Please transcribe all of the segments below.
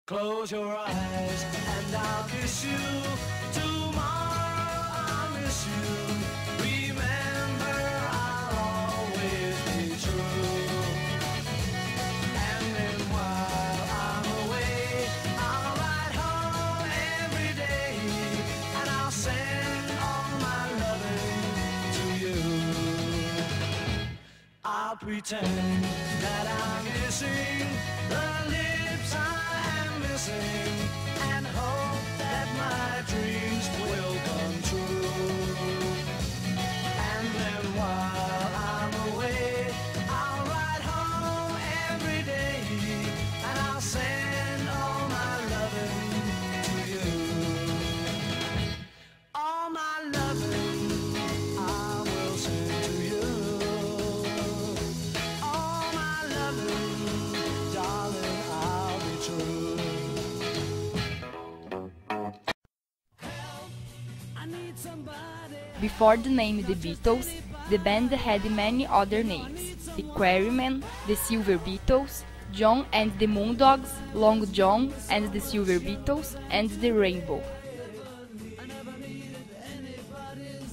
Close your eyes and I'll kiss you. Tomorrow I'll miss you. Remember, I'll always be true. And then while I'm away, I'll ride home every day, and I'll send all my loving to you. I'll pretend that I'm missing the lips I am missing, and hope that my dreams will come true. And then while I'm away, I'll ride home every day, and I'll send all my loving to you. All my loving I will send to you. All my loving, darling, I'll be true. I need somebody. Before the name The Beatles, the band had many other names: the Quarrymen, the Silver Beatles, John and the Moondogs, Long John and the Silver Beatles, and the Rainbow.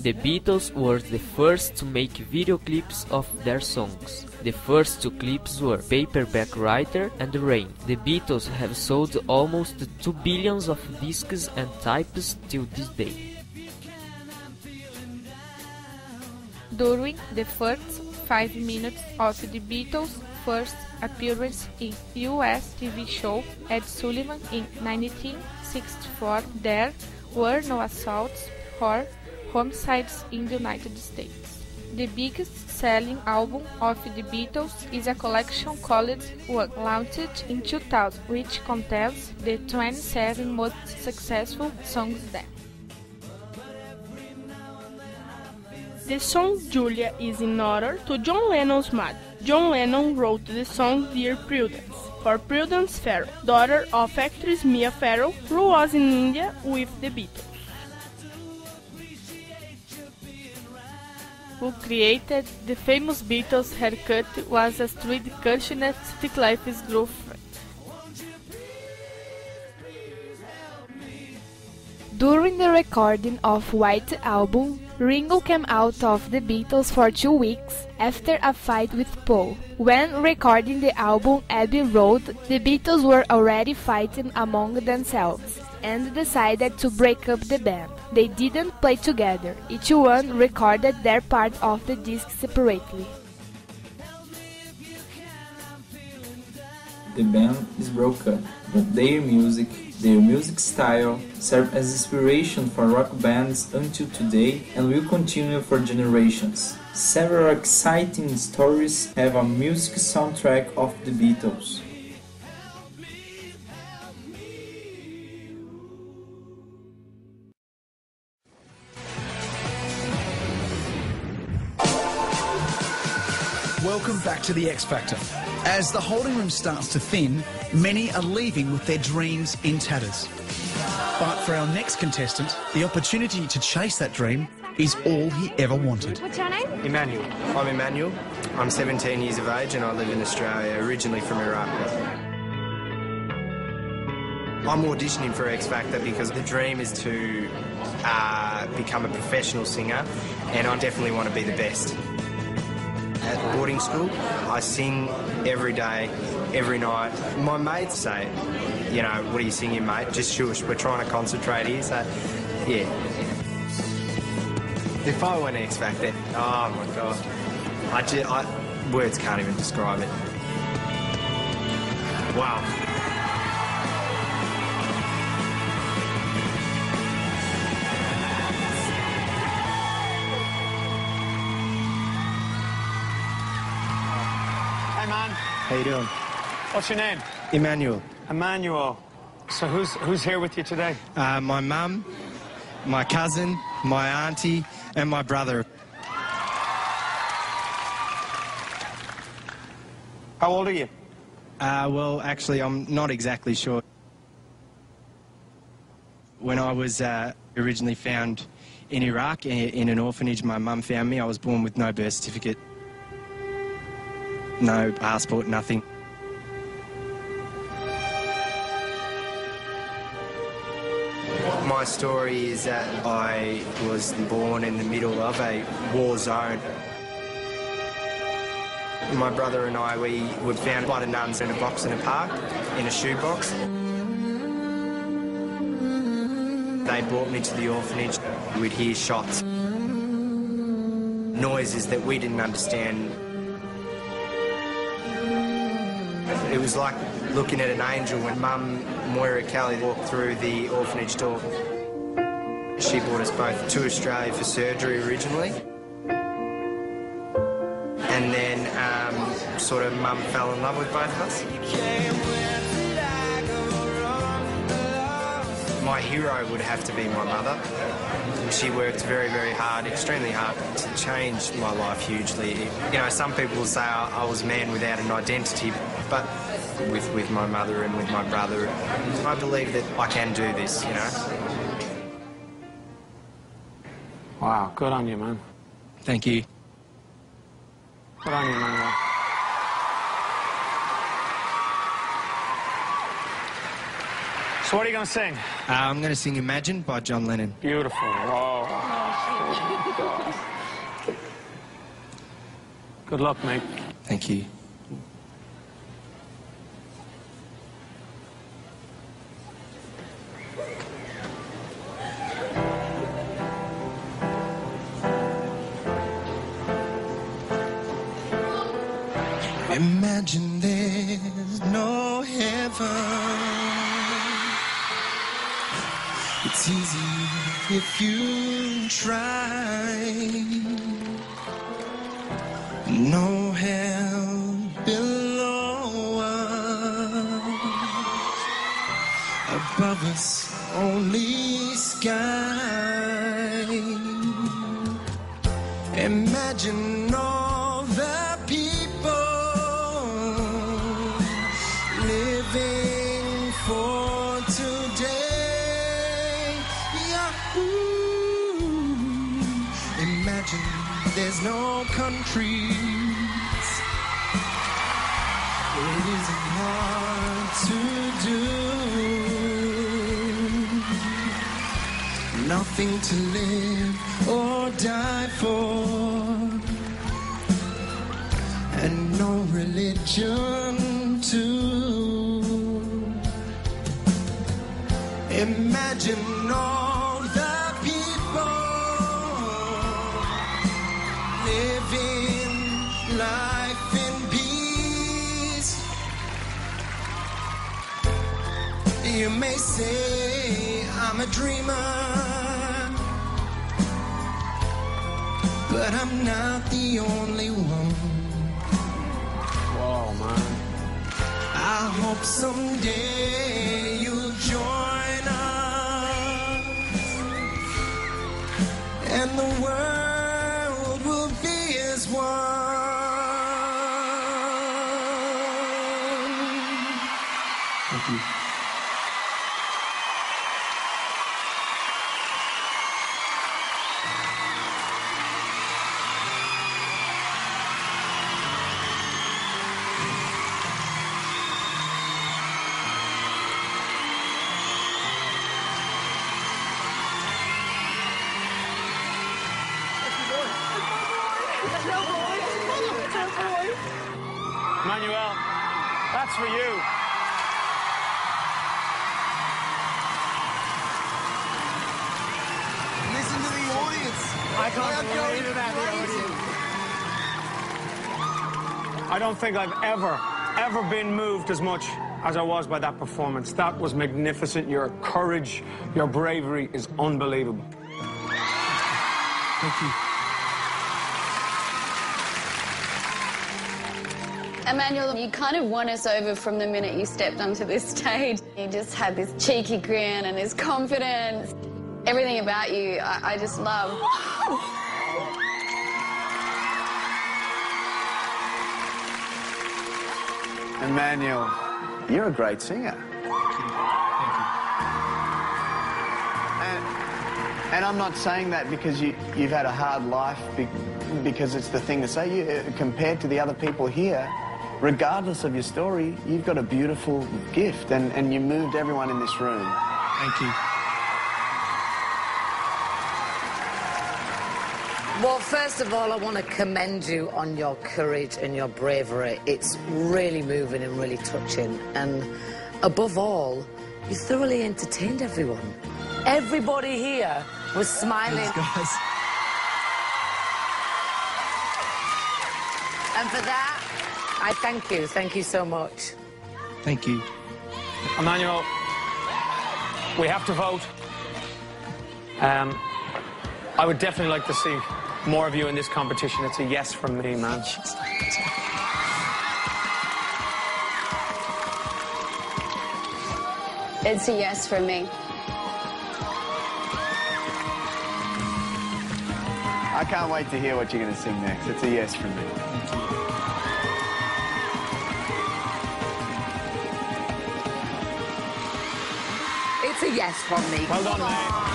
The Beatles were the first to make video clips of their songs. The first two clips were Paperback Writer and Rain. The Beatles have sold almost 2 billion of discs and tapes till this day. During the first 5 minutes of the Beatles' first appearance in US TV show Ed Sullivan in 1964, there were no assaults or homicides in the United States. The biggest selling album of the Beatles is a collection called One, launched in 2000, which contains the 27 most successful songs there. The song Julia is in honor to John Lennon's mother. John Lennon wrote the song Dear Prudence for Prudence Farrell, daughter of actress Mia Farrow, who was in India with the Beatles. Who created the famous Beatles haircut was Astrid Kirchner's Stick Life's girlfriend. During the recording of White Album, Ringo came out of the Beatles for 2 weeks after a fight with Paul. When recording the album Abbey Road, the Beatles were already fighting among themselves and decided to break up the band. They didn't play together. Each one recorded their part of the disc separately. The band is broken, but their music style serves as inspiration for rock bands until today and will continue for generations. Several exciting stories have a music soundtrack of the Beatles. Welcome back to the X Factor. As the holding room starts to thin, many are leaving with their dreams in tatters. But for our next contestant, the opportunity to chase that dream is all he ever wanted. What's your name? Emmanuel. I'm Emmanuel. I'm 17 years of age and I live in Australia, originally from Iraq. I'm auditioning for X Factor because the dream is to become a professional singer, and I definitely want to be the best. At boarding school, I sing every day, every night. My mates say, you know, what are you singing, mate? Just shush, we're trying to concentrate here, so, yeah. If I went X Factor, oh my God, words can't even describe it. Wow. Hey man. How you doing? What's your name? Emmanuel. Emmanuel. So who's here with you today? My mum, my cousin, my auntie, and my brother. How old are you? Well, actually, I'm not exactly sure. When I was originally found in Iraq, in an orphanage, my mum found me. I was born with no birth certificate, no passport, nothing. my story is that I was born in the middle of a war zone. My brother and I, we were found by the nuns in a box in a park, in a shoebox. They brought me to the orphanage. We'd hear shots, noises that we didn't understand. It was like looking at an angel when Mum, Moira Kelly, walked through the orphanage door. She brought us both to Australia for surgery originally. And then sort of Mum fell in love with both of us. My hero would have to be my mother. She worked very, very hard, extremely hard, to change my life hugely. You know, some people will say I was a man without an identity, but with my mother and with my brother, I believe that I can do this, you know. Wow, good on you, man. Thank you. Good on you, Manuel. So what are you going to sing? I'm going to sing Imagine by John Lennon. Beautiful. Oh. Good luck, mate. Thank you. Imagine there's no heaven. It's easy if you try. No hell below us. Above us, only sky. Imagine all the people living for today. Yahoo! Imagine there's no countries. It isn't hard to do. Nothing to live or die for, and no religion too. Imagine all the people living life in peace. You may say I'm a dreamer, but I'm not the only one. Whoa, man. I hope someday you'll join us, and the world will be as one. Thank you. Manuel, that's for you. Listen to the audience. I can't believe that, the audience. I don't think I've ever been moved as much as I was by that performance. That was magnificent. Your courage, your bravery is unbelievable. Thank you. Emmanuel, you kind of won us over from the minute you stepped onto this stage. You just had this cheeky grin and this confidence. Everything about you, I just love. Emmanuel, you're a great singer. And I'm not saying that because you've had a hard life, because it's the thing to say. Compared to the other people here, regardless of your story, you've got a beautiful gift, and you moved everyone in this room. Thank you. Well, first of all, I want to commend you on your courage and your bravery. It's really moving and really touching. And above all, you thoroughly entertained everyone. Everybody here was smiling. Thanks, guys. And for that, I thank you. Thank you so much. Thank you. Emmanuel, we have to vote. I would definitely like to see more of you in this competition. It's a yes from me, man. It's a yes from me. I can't wait to hear what you're going to sing next. It's a yes from me. It's a yes from me. Well done, mate.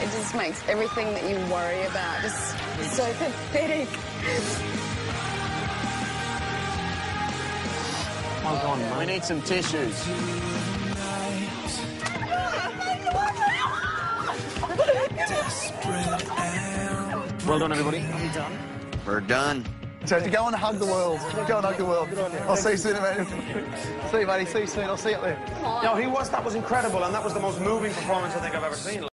It just makes everything that you worry about just so pathetic. Well done, man. We need some tissues. Well done, everybody. We're done. So to go and hug the world. Go and hug the world. I'll see you soon, Emmanuel. See you, buddy. See you soon. I'll see you up there. No, that was incredible, and that was the most moving performance I think I've ever seen.